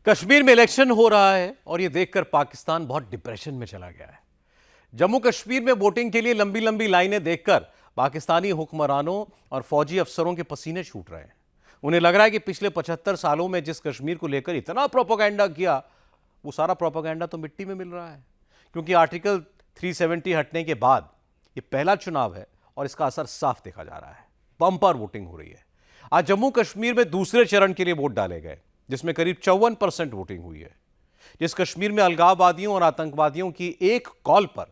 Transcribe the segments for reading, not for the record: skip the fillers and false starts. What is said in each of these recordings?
कश्मीर में इलेक्शन हो रहा है और यह देखकर पाकिस्तान बहुत डिप्रेशन में चला गया है। जम्मू कश्मीर में वोटिंग के लिए लंबी लंबी लाइनें देखकर पाकिस्तानी हुक्मरानों और फौजी अफसरों के पसीने छूट रहे हैं। उन्हें लग रहा है कि पिछले 75 सालों में जिस कश्मीर को लेकर इतना प्रोपेगेंडा किया, वो सारा प्रोपेगेंडा तो मिट्टी में मिल रहा है, क्योंकि आर्टिकल 370 हटने के बाद ये पहला चुनाव है और इसका असर साफ देखा जा रहा है। बम्पर वोटिंग हो रही है। आज जम्मू कश्मीर में दूसरे चरण के लिए वोट डाले गए, जिसमें करीब 54% वोटिंग हुई है। जिस कश्मीर में अलगाववादियों और आतंकवादियों की एक कॉल पर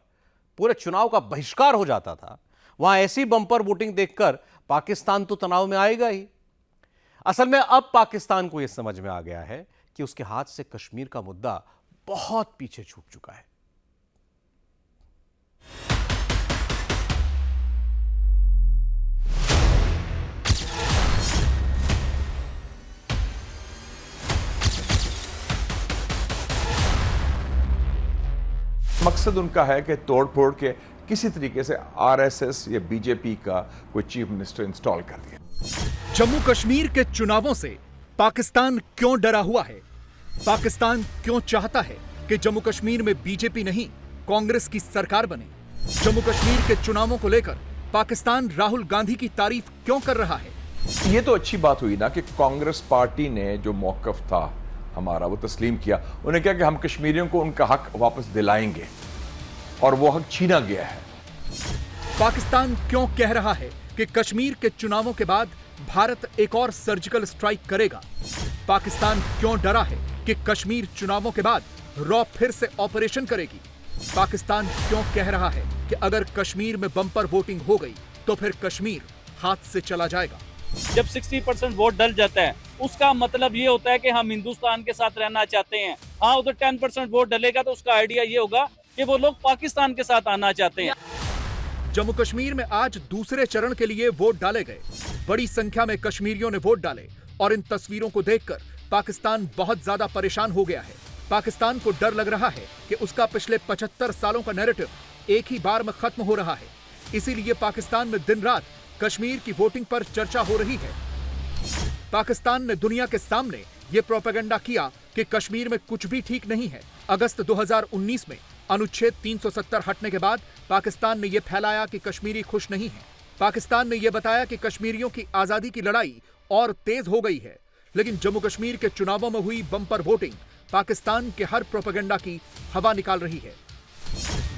पूरे चुनाव का बहिष्कार हो जाता था, वहां ऐसी बम्पर वोटिंग देखकर पाकिस्तान तो तनाव में आएगा ही। असल में अब पाकिस्तान को यह समझ में आ गया है कि उसके हाथ से कश्मीर का मुद्दा बहुत पीछे छूट चुका है। मकसद उनका है कि तोड़ फोड़ के किसी तरीके से आरएसएस या बीजेपी का कोई चीफ मिनिस्टर इंस्टॉल कर दिया। जम्मू कश्मीर के चुनावों से पाकिस्तान क्यों डरा हुआ है? पाकिस्तान क्यों चाहता है कि जम्मू कश्मीर में बीजेपी नहीं कांग्रेस की सरकार बने? जम्मू कश्मीर के चुनावों को लेकर पाकिस्तान राहुल गांधी की तारीफ क्यों कर रहा है? ये तो अच्छी बात हुई ना कि कांग्रेस पार्टी ने जो मौकफ था हमारा वो तस्लीम किया। उन्हें कहा कि हम कश्मीरियों को उनका हक वापस दिलाएंगे, और वो हक छीना गया है। पाकिस्तान क्यों कह रहा है कि कश्मीर के चुनावों के बाद भारत एक और सर्जिकल स्ट्राइक करेगा? पाकिस्तान क्यों डरा है कि कश्मीर चुनावों के बाद रॉ फिर से ऑपरेशन करेगी? पाकिस्तान क्यों कह रहा है कि अगर कश्मीर में बम्पर वोटिंग हो गई तो फिर कश्मीर हाथ से चला जाएगा? जब 60% वोट डल जाता है, उसका मतलब ये होता है कि हम हिंदुस्तान के साथ रहना चाहते हैं। हाँ, उधर 10% वोट डलेगा तो उसका आइडिया ये होगा कि वो लोग पाकिस्तान के साथ आना चाहते हैं। जम्मू कश्मीर में आज दूसरे चरण के लिए वोट डाले गए। बड़ी संख्या में कश्मीरियों ने वोट डाले और इन तस्वीरों को देखकर पाकिस्तान बहुत ज्यादा परेशान हो गया है। पाकिस्तान को डर लग रहा है कि उसका पिछले 75 सालों का नैरेटिव एक ही बार में खत्म हो रहा है। इसीलिए पाकिस्तान में दिन रात कश्मीर की वोटिंग पर चर्चा हो रही है। पाकिस्तान ने दुनिया के सामने यह प्रोपेगेंडा किया कि कश्मीर में कुछ भी ठीक नहीं है। अगस्त 2019 में अनुच्छेद 370 हटने के बाद पाकिस्तान ने यह फैलाया कि कश्मीरी खुश नहीं है। पाकिस्तान ने यह बताया कि कश्मीरियों की आजादी की लड़ाई और तेज हो गई है। लेकिन जम्मू कश्मीर के चुनावों में हुई बम्पर वोटिंग पाकिस्तान के हर प्रोपेगेंडा की हवा निकाल रही है।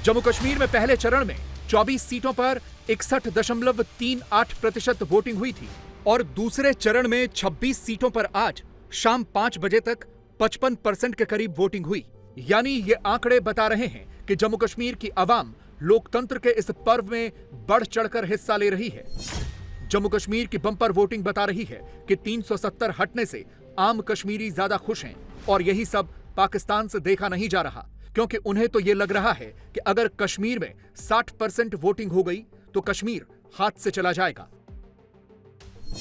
जम्मू कश्मीर में पहले चरण में 24 सीटों पर 61.38% वोटिंग हुई थी और दूसरे चरण में 26 सीटों पर आज शाम 5 बजे तक 55% के करीब वोटिंग हुई। यानी ये आंकड़े बता रहे हैं कि जम्मू कश्मीर की आवाम लोकतंत्र के इस पर्व में बढ़ चढ़कर हिस्सा ले रही है। जम्मू कश्मीर की बम्पर वोटिंग बता रही है कि 370 हटने से आम कश्मीरी ज्यादा खुश हैं, और यही सब पाकिस्तान से देखा नहीं जा रहा, क्योंकि उन्हें तो ये लग रहा है कि अगर कश्मीर में 60% वोटिंग हो गई तो कश्मीर हाथ से चला जाएगा।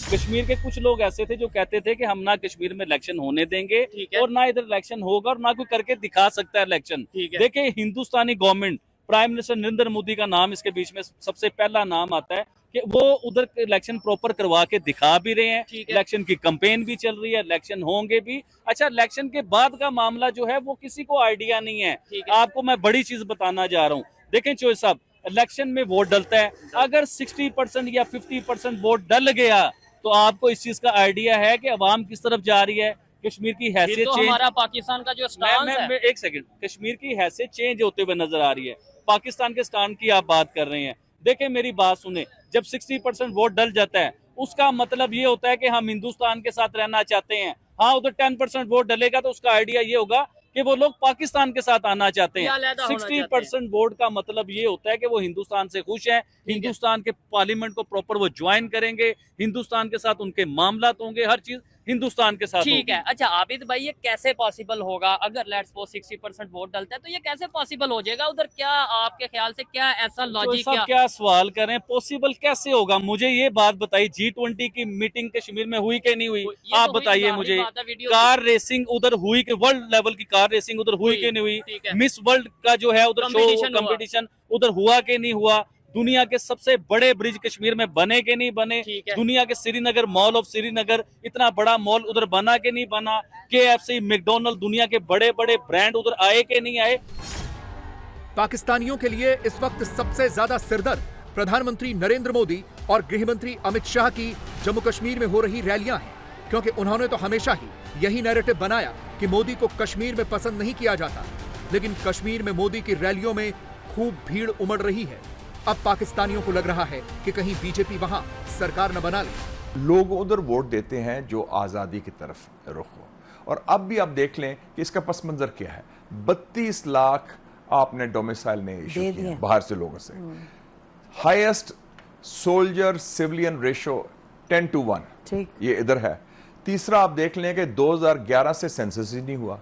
कश्मीर के कुछ लोग ऐसे थे जो कहते थे कि हम ना कश्मीर में इलेक्शन होने देंगे और ना इधर इलेक्शन होगा और ना कोई करके दिखा सकता है इलेक्शन। देखिए, Hindustani government, prime minister Narendra Modi का नाम इसके बीच में सबसे पहला नाम आता है कि वो उधर इलेक्शन प्रॉपर करवा के दिखा भी रहे हैं। इलेक्शन की कैंपेन भी चल रही है, इलेक्शन होंगे भी। अच्छा, इलेक्शन के बाद का मामला जो है वो किसी को आइडिया नहीं है। आपको मैं बड़ी चीज बताना जा रहा हूँ। देखें चोई साहब, इलेक्शन में वोट डलता है, अगर 60% या 50% वोट डल गया तो आपको इस चीज का आइडिया है कि अवाम किस तरफ जा रही है। कश्मीर की हैसियत तो हमारा पाकिस्तान का जो स्टांस है, एक सेकंड, कश्मीर की हैसियत चेंज होते हुए नजर आ रही है। पाकिस्तान के स्टैंड की आप बात कर रहे हैं। देखें, मेरी बात सुने, जब 60% वोट डल जाता है उसका मतलब ये होता है कि हम हिंदुस्तान के साथ रहना चाहते हैं। हाँ, उधर 10% वोट डलेगा तो उसका आइडिया ये होगा कि वो लोग पाकिस्तान के साथ आना चाहते हैं। 60% वोट का मतलब ये होता है कि वो हिंदुस्तान से खुश हैं, हिंदुस्तान के पार्लियामेंट को प्रॉपर वो ज्वाइन करेंगे, हिंदुस्तान के साथ उनके मामलात होंगे, हर चीज हिंदुस्तान के साथ। ठीक है। अच्छा आबिद भाई, ये कैसे पॉसिबल होगा? अगर लेट्स सपोज 60% वोट डलता है तो ये कैसे पॉसिबल हो जाएगा? उधर क्या आपके ख्याल से क्या ऐसा लॉजिक? क्या सवाल कर रहे हैं, पॉसिबल कैसे होगा? मुझे ये बात बताइए, G20 की मीटिंग कश्मीर में हुई कि नहीं हुई? आप बताइए मुझे। कार रेसिंग उधर हुई कि वर्ल्ड लेवल की कार रेसिंग उधर हुई कि नहीं हुई? मिस वर्ल्ड का जो है उधर शो कंपटीशन उधर हुआ कि नहीं हुआ? दुनिया के सबसे बड़े ब्रिज कश्मीर में बने के नहीं बने, दुनिया के श्रीनगर मॉल ऑफ श्रीनगर इतना बड़ा मॉल उधर बना के नहीं बना, KFC मैकडॉनल्ड दुनिया के बड़े बड़े ब्रांड उधर आए के नहीं आए। पाकिस्तानियों के लिए इस वक्त सबसे ज्यादा सिरदर्द प्रधानमंत्री नरेंद्र मोदी और गृह मंत्री अमित शाह की जम्मू कश्मीर में हो रही रैलियां हैं, क्योंकि उन्होंने तो हमेशा ही यही नैरेटिव बनाया कि मोदी को कश्मीर में पसंद नहीं किया जाता। लेकिन कश्मीर में मोदी की रैलियों में खूब भीड़ उमड़ रही है। अब पाकिस्तानियों को लग रहा है कि कहीं बीजेपी वहां सरकार न बना ले। लोग उधर वोट देते हैं जो आजादी की तरफ रुख हो, और अब भी आप देख लें कि इसका पस मंजर क्या है। 32 लाख आपने डोमिसाइल ने इशू किया बाहर से लोगों से। हाईएस्ट सोल्जर सिविलियन रेशो 10:1 ये इधर है। तीसरा आप देख लें कि 2011 से सेंसस ही नहीं हुआ,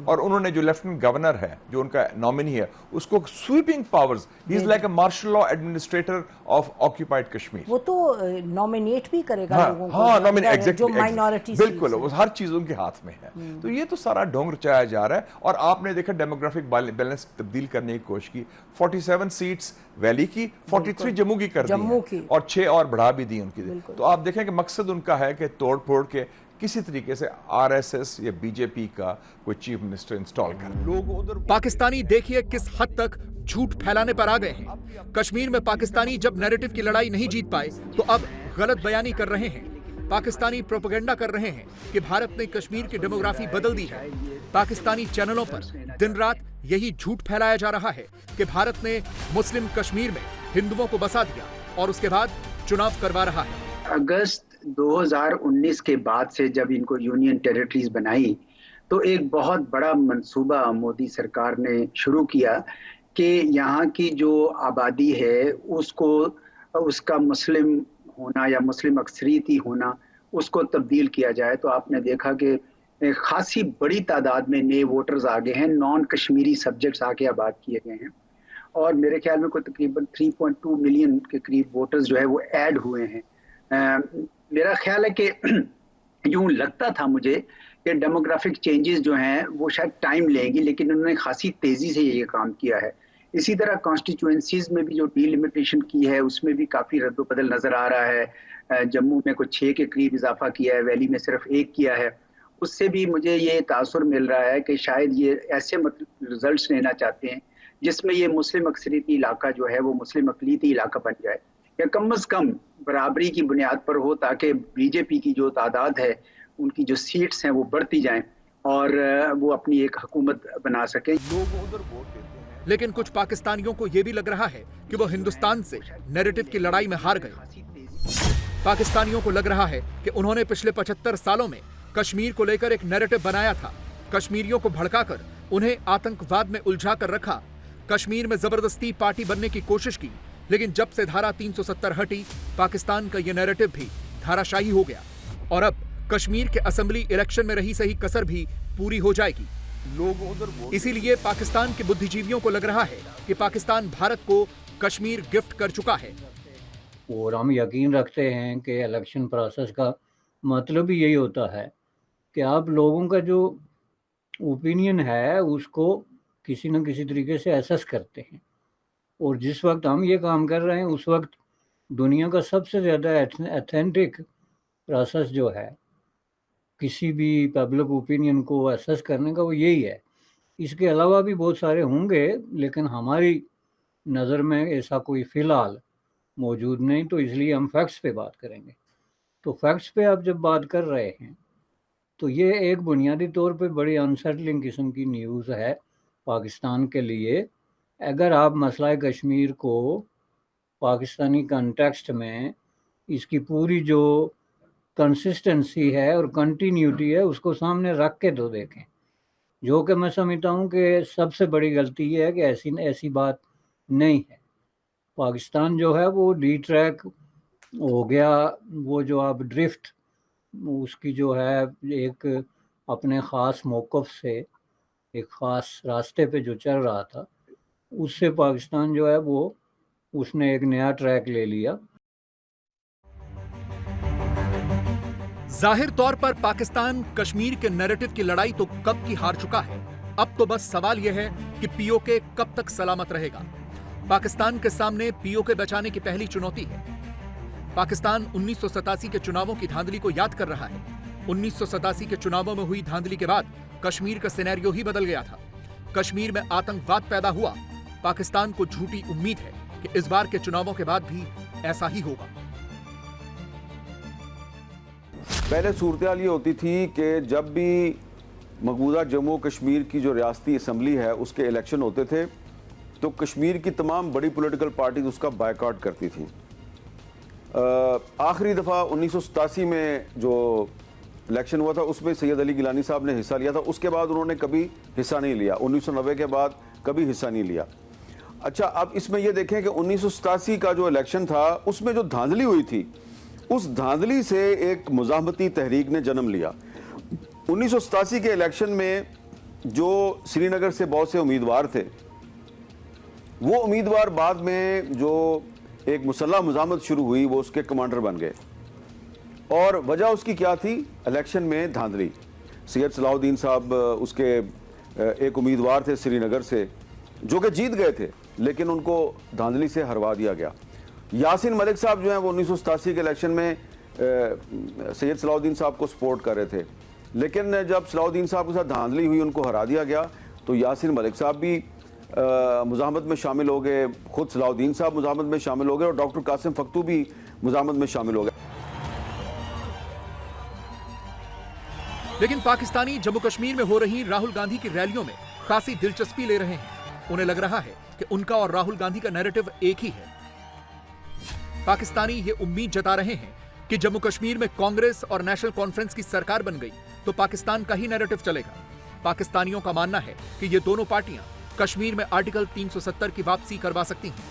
और उन्होंने जो लेफ्टिनेंट गवर्नर है, जो उनका नॉमिनी है, उसको sweeping powers, he is like a martial law administrator of occupied Kashmir. वो तो नॉमिनेट भी करेगा लोगों को, हाँ नॉमिनेट, जो माइनॉरिटी, बिल्कुल, वो हर चीज उनके हाथ में है। तो ये तो सारा ढोंग रचाया जा रहा है। और आपने देखा डेमोग्राफिक बैलेंस तब्दील करने की कोशिश की। 47 सीट्स वैली की, 43 जम्मू की कर दी, और 6 और बढ़ा भी दी उनकी। तो आप देखें कि मकसद उनका है कि तोड़ फोड़ के किसी तरीके से RSS या बीजेपी का कोई चीफ मिनिस्टर इंस्टॉल कर। लोग उधर पाकिस्तानी देखिए किस हद तक झूठ फैलाने पर आ गए हैं। कश्मीर में पाकिस्तानी जब नैरेटिव की लड़ाई नहीं जीत पाए तो अब गलत बयानी कर रहे हैं। पाकिस्तानी प्रोपेगेंडा कर रहे हैं कि भारत ने कश्मीर की डेमोग्राफी बदल दी है। पाकिस्तानी चैनलों पर दिन रात यही झूठ फैलाया जा रहा है कि भारत ने मुस्लिम कश्मीर में हिंदुओं को बसा दिया और उसके बाद चुनाव करवा रहा है। अगस्त 2019 के बाद से जब इनको यूनियन टेरिटरीज बनाई तो एक बहुत बड़ा मंसूबा मोदी सरकार ने शुरू किया कि यहाँ की जो आबादी है उसको, उसका मुस्लिम होना या मुस्लिम अक्सरियती होना, उसको तब्दील किया जाए। तो आपने देखा कि खासी बड़ी तादाद में नए वोटर्स आ गए हैं, नॉन कश्मीरी सब्जेक्ट्स आके आबाद किए गए हैं, और मेरे ख्याल में कोई तकरीबन 3.2 मिलियन के करीब वोटर्स जो है वो ऐड हुए हैं। मेरा ख्याल है कि यूं लगता था मुझे कि डेमोग्राफिक चेंजेस जो हैं वो शायद टाइम लेंगी, लेकिन उन्होंने खासी तेजी से ये काम किया है। इसी तरह कॉन्स्टिट्यूएंसीज में भी जो डिलिमिटेशन की है उसमें भी काफ़ी रद्दोबदल नज़र आ रहा है। जम्मू में कुछ 6 के करीब इजाफा किया है, वैली में सिर्फ 1 किया है। उससे भी मुझे ये तासुर मिल रहा है कि शायद ये ऐसे रिजल्ट्स लेना चाहते हैं जिसमें ये मुस्लिम अक्सरियती इलाका जो है वो मुस्लिम अकलीती इलाका बन जाए, या कम अज़ कम बराबरी की बुनियाद पर हो, ताकि बीजेपी की जो तादाद है, उनकी जो सीट्स हैं वो बढ़ती जाएं और वो अपनी एक हुकूमत बना सके। लोग उधर वोट देते हैं। लेकिन कुछ पाकिस्तानियों को यह भी लग रहा है कि वो हिंदुस्तान से नैरेटिव की लड़ाई में हार गए। पाकिस्तानियों को लग रहा है कि उन्होंने पिछले 75 सालों में कश्मीर को लेकर एक नैरेटिव बनाया था, कश्मीरियों को भड़काकर उन्हें आतंकवाद में उलझा कर रखा, कश्मीर में जबरदस्ती पार्टी बनने की कोशिश की। लेकिन जब से धारा 370 हटी, पाकिस्तान का यह नैरेटिव भी धाराशाही हो गया और अब कश्मीर के असेंबली इलेक्शन में रही सही कसर भी पूरी हो जाएगी। लोग उधर इसीलिए पाकिस्तान के बुद्धिजीवियों को लग रहा है कि पाकिस्तान भारत को कश्मीर गिफ्ट कर चुका है। और हम यकीन रखते हैं कि इलेक्शन प्रोसेस का मतलब ही यही होता है कि आप लोगों का जो ओपिनियन है उसको किसी न किसी तरीके से एसेस करते हैं। और जिस वक्त हम ये काम कर रहे हैं उस वक्त दुनिया का सबसे ज़्यादा एथेंटिक प्रोसेस जो है किसी भी पब्लिक ओपिनियन को एसेस करने का, वो यही है। इसके अलावा भी बहुत सारे होंगे, लेकिन हमारी नज़र में ऐसा कोई फ़िलहाल मौजूद नहीं, तो इसलिए हम फैक्ट्स पे बात करेंगे। तो फैक्ट्स पे आप जब बात कर रहे हैं तो ये एक बुनियादी तौर पे बड़ी अनसेटलिंग किस्म की न्यूज़ है पाकिस्तान के लिए। अगर आप मसला कश्मीर को पाकिस्तानी कॉन्टेक्स्ट में इसकी पूरी जो कंसिस्टेंसी है और कंटिन्यूटी है उसको सामने रख के तो देखें, जो कि मैं समझता हूँ कि सबसे बड़ी गलती ये है कि ऐसी बात नहीं है। पाकिस्तान जो है वो डी ट्रैक हो गया, वो जो आप ड्रिफ्ट उसकी जो है एक अपने ख़ास मौक़िफ़ से एक ख़ास रास्ते पे जो चल रहा था, उससे पाकिस्तान जो है वो उसने एक नया ट्रैक ले लिया। जाहिर तौर पर पाकिस्तान कश्मीर के नैरेटिव की लड़ाई तो कब की हार चुका है। अब तो बस सवाल यह है कि पीओके कब तक सलामत रहेगा। पाकिस्तान के सामने पीओके बचाने की पहली चुनौती है। पाकिस्तान 1987 के चुनावों की धांधली को याद कर रहा है। 1987 के चुनावों में हुई धांधली के बाद कश्मीर का सिनेरियो ही बदल गया था। कश्मीर में आतंकवाद पैदा हुआ। पाकिस्तान को झूठी उम्मीद है कि इस बार के चुनावों के बाद भी ऐसा ही होगा। पहले सूरत-ए-हाल ये होती थी कि जब भी मकबूजा जम्मू कश्मीर की जो रियासती असम्बली है उसके इलेक्शन होते थे तो कश्मीर की तमाम बड़ी पॉलिटिकल पार्टीज उसका बायकॉट करती थी। आखिरी दफ़ा 1987 में जो इलेक्शन हुआ था उसमें सैयद अली गिलानी साहब ने हिस्सा लिया था। उसके बाद उन्होंने कभी हिस्सा नहीं लिया। 1990 के बाद कभी हिस्सा नहीं लिया। अच्छा, अब इसमें यह देखें कि 1987 का जो इलेक्शन था उसमें जो धांधली हुई थी उस धांधली से एक मुज़ाहमती तहरीक ने जन्म लिया। 1987 के इलेक्शन में जो श्रीनगर से बहुत से उम्मीदवार थे वो उम्मीदवार बाद में जो एक मुसल्लह मुज़ाहमत शुरू हुई वो उसके कमांडर बन गए। और वजह उसकी क्या थी? इलेक्शन में धांधली। सैयद सलाहुद्दीन साहब उसके एक उम्मीदवार थे श्रीनगर से जो कि जीत गए थे लेकिन उनको धांधली से हरवा दिया गया। यासीन मलिक साहब जो हैं वो 1987 के इलेक्शन में सैयद सलाहुद्दीन साहब को सपोर्ट कर रहे थे लेकिन जब सलाहुद्दीन साहब के साथ धांधली हुई उनको हरा दिया गया तो यासीन मलिक साहब भी मुज़ाहमत में शामिल हो गए, खुद सलाहुद्दीन साहब मुज़ाहमत में शामिल हो गए और डॉक्टर कासिम फक्तू भी मुज़ाहमत में शामिल हो गए। लेकिन पाकिस्तानी जम्मू कश्मीर में हो रही राहुल गांधी की रैलियों में खासी दिलचस्पी ले रहे हैं। उन्हें लग रहा है कि उनका और राहुल गांधी का नैरेटिव एक ही है। पाकिस्तानी ये उम्मीद जता रहे हैं कि जम्मू कश्मीर में कांग्रेस और नेशनल कॉन्फ्रेंस की सरकार बन गई तो पाकिस्तान का ही नैरेटिव चलेगा। पाकिस्तानियों का मानना है कि ये दोनों पार्टियां कश्मीर में आर्टिकल 370 की वापसी करवा सकती हैं।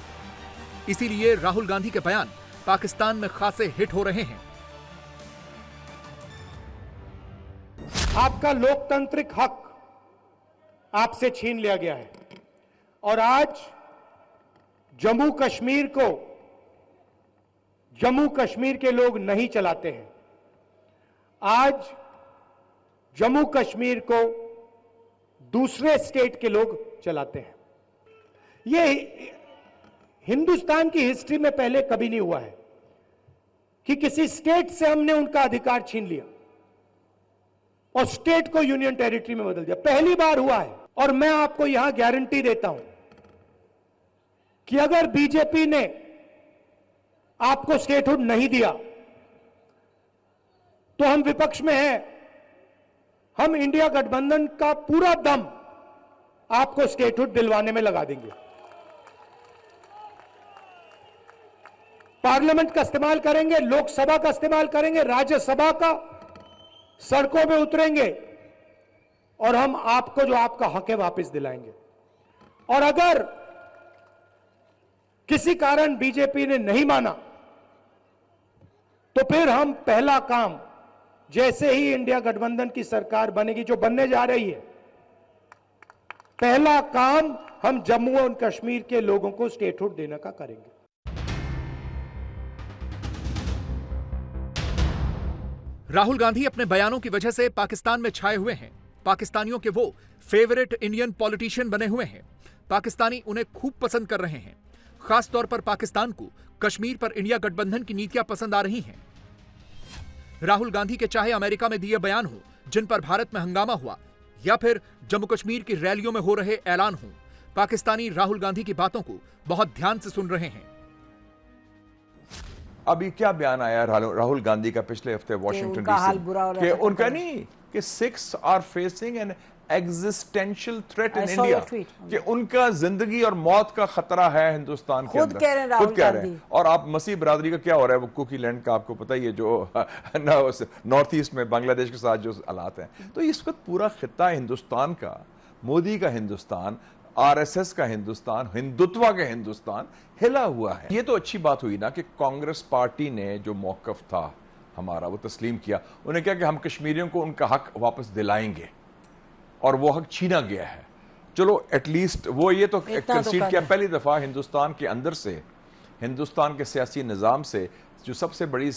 इसीलिए राहुल गांधी के बयान पाकिस्तान में खासे हिट हो रहे हैं। आपका लोकतांत्रिक हक आपसे छीन लिया गया है और आज जम्मू कश्मीर के लोग नहीं चलाते हैं। आज जम्मू कश्मीर को दूसरे स्टेट के लोग चलाते हैं। ये हिंदुस्तान की हिस्ट्री में पहले कभी नहीं हुआ है कि किसी स्टेट से हमने उनका अधिकार छीन लिया और स्टेट को यूनियन टेरिटरी में बदल दिया। पहली बार हुआ है और मैं आपको यहां गारंटी देता हूं कि अगर बीजेपी ने आपको स्टेटहुड नहीं दिया तो हम विपक्ष में हैं, हम इंडिया गठबंधन का पूरा दम आपको स्टेटहुड दिलवाने में लगा देंगे। पार्लियामेंट का इस्तेमाल करेंगे, लोकसभा का इस्तेमाल करेंगे, राज्यसभा का, सड़कों में उतरेंगे और हम आपको जो आपका हक है वापस दिलाएंगे। और अगर किसी कारण बीजेपी ने नहीं माना तो फिर हम पहला काम जैसे ही इंडिया गठबंधन की सरकार बनेगी, जो बनने जा रही है, पहला काम हम जम्मू और कश्मीर के लोगों को स्टेटहुड देने का करेंगे। राहुल गांधी अपने बयानों की वजह से पाकिस्तान में छाए हुए हैं। पाकिस्तानियों के वो फेवरेट इंडियन पॉलिटिशियन बने हुए हैं। पाकिस्तानी उन्हें खूब पसंद कर रहे हैं। खास तौर पर पाकिस्तान को कश्मीर पर इंडिया गठबंधन की नीतियां पसंद आ रही हैं। राहुल गांधी के चाहे अमेरिका में दिए बयान हो जिन पर भारत में हंगामा हुआ या फिर जम्मू कश्मीर की रैलियों में हो रहे ऐलान हो, पाकिस्तानी राहुल गांधी की बातों को बहुत ध्यान से सुन रहे हैं। अभी क्या बयान आया राहुल गांधी का पिछले हफ्ते वॉशिंगटन डीसी कि उनका नहीं कि Sikhs are facing an existential threat in India, कि उनका जिंदगी और मौत का खतरा है हिंदुस्तान के अंदर। खुद कह रहे हैं। और आप मसीह बरादरी का क्या हो रहा है, वो कुकी लैंड का आपको पता ही है, जो नॉर्थ ईस्ट में बांग्लादेश के साथ जो हालात हैं। तो इस वक्त पूरा खित्ता हिंदुस्तान का, मोदी का हिंदुस्तान, आरएसएस का हिंदुस्तान, हिंदुत्व का हिंदुस्तान हिला हुआ है। ये तो अच्छी बात हुई ना कि कांग्रेस पार्टी ने जो मौकफ था हमारा वो तस्लीम किया। उन्हें क्या कि हम कश्मीरियों को उनका हक वापस दिलाएंगे और वो हक छीना गया है। चलो एटलीस्ट वो ये तो कंसीड किया। पहली दफा हिंदुस्तान के अंदर से, हिंदुस्तान के सियासी निज़ाम से जो सबसे बड़ी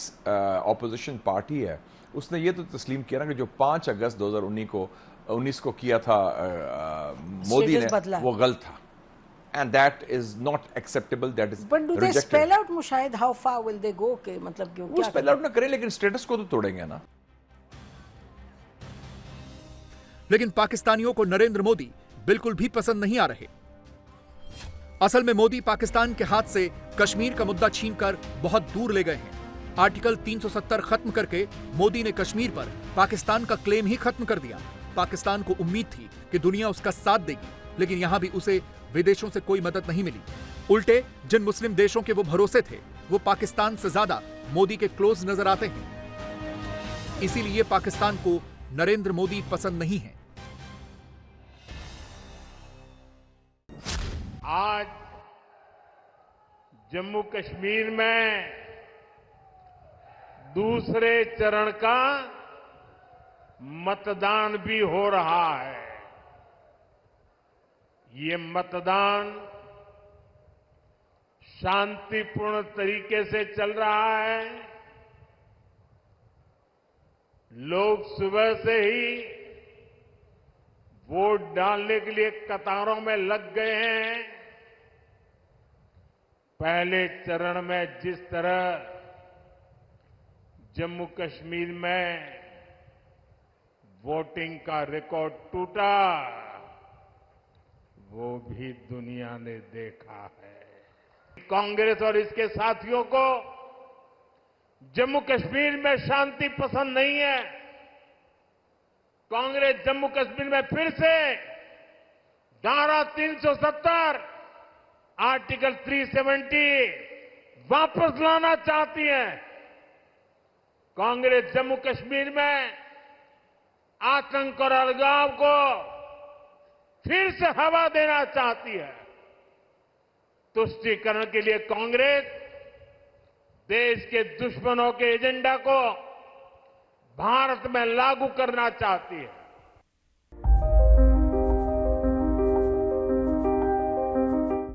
ऑपोजिशन पार्टी है उसने ये तो तस्लीम किया ना कि जो 5 अगस्त 2019 को किया था मोदी ने, वो गलत था। and that is not acceptable, that is But do they rejected. spell out Mushahid how far will they go के मतलब क्यों वो क्या स्पेल आउट ना करें, लेकिन स्टेटस को तो तोड़ेंगे ना। लेकिन पाकिस्तानियों को नरेंद्र मोदी बिल्कुल भी पसंद नहीं आ रहे। असल में मोदी पाकिस्तान के हाथ से कश्मीर का मुद्दा छीनकर बहुत दूर ले गए हैं। आर्टिकल 370 खत्म करके मोदी ने कश्मीर पर पाकिस्तान का क्लेम ही खत्म कर दिया। पाकिस्तान को उम्मीद थी कि दुनिया उसका साथ देगी, लेकिन यहां भी उसे विदेशों से कोई मदद नहीं मिली। उल्टे जिन मुस्लिम देशों के वो भरोसे थे, वो पाकिस्तान से ज्यादा मोदी के क्लोज नजर आते हैं। इसीलिए पाकिस्तान को नरेंद्र मोदी पसंद नहीं है। आज जम्मू कश्मीर में दूसरे चरण का मतदान भी हो रहा है। ये मतदान शांतिपूर्ण तरीके से चल रहा है। लोग सुबह से ही वोट डालने के लिए कतारों में लग गए हैं। पहले चरण में जिस तरह जम्मू कश्मीर में वोटिंग का रिकॉर्ड टूटा, वो भी दुनिया ने देखा है। कांग्रेस और इसके साथियों को जम्मू कश्मीर में शांति पसंद नहीं है। कांग्रेस जम्मू कश्मीर में फिर से धारा 370, आर्टिकल 370 वापस लाना चाहती है। कांग्रेस जम्मू कश्मीर में आतंक और अलगाव को फिर से हवा देना चाहती है। तुष्टीकरण के लिए कांग्रेस देश के दुश्मनों के एजेंडा को भारत में लागू करना चाहती है।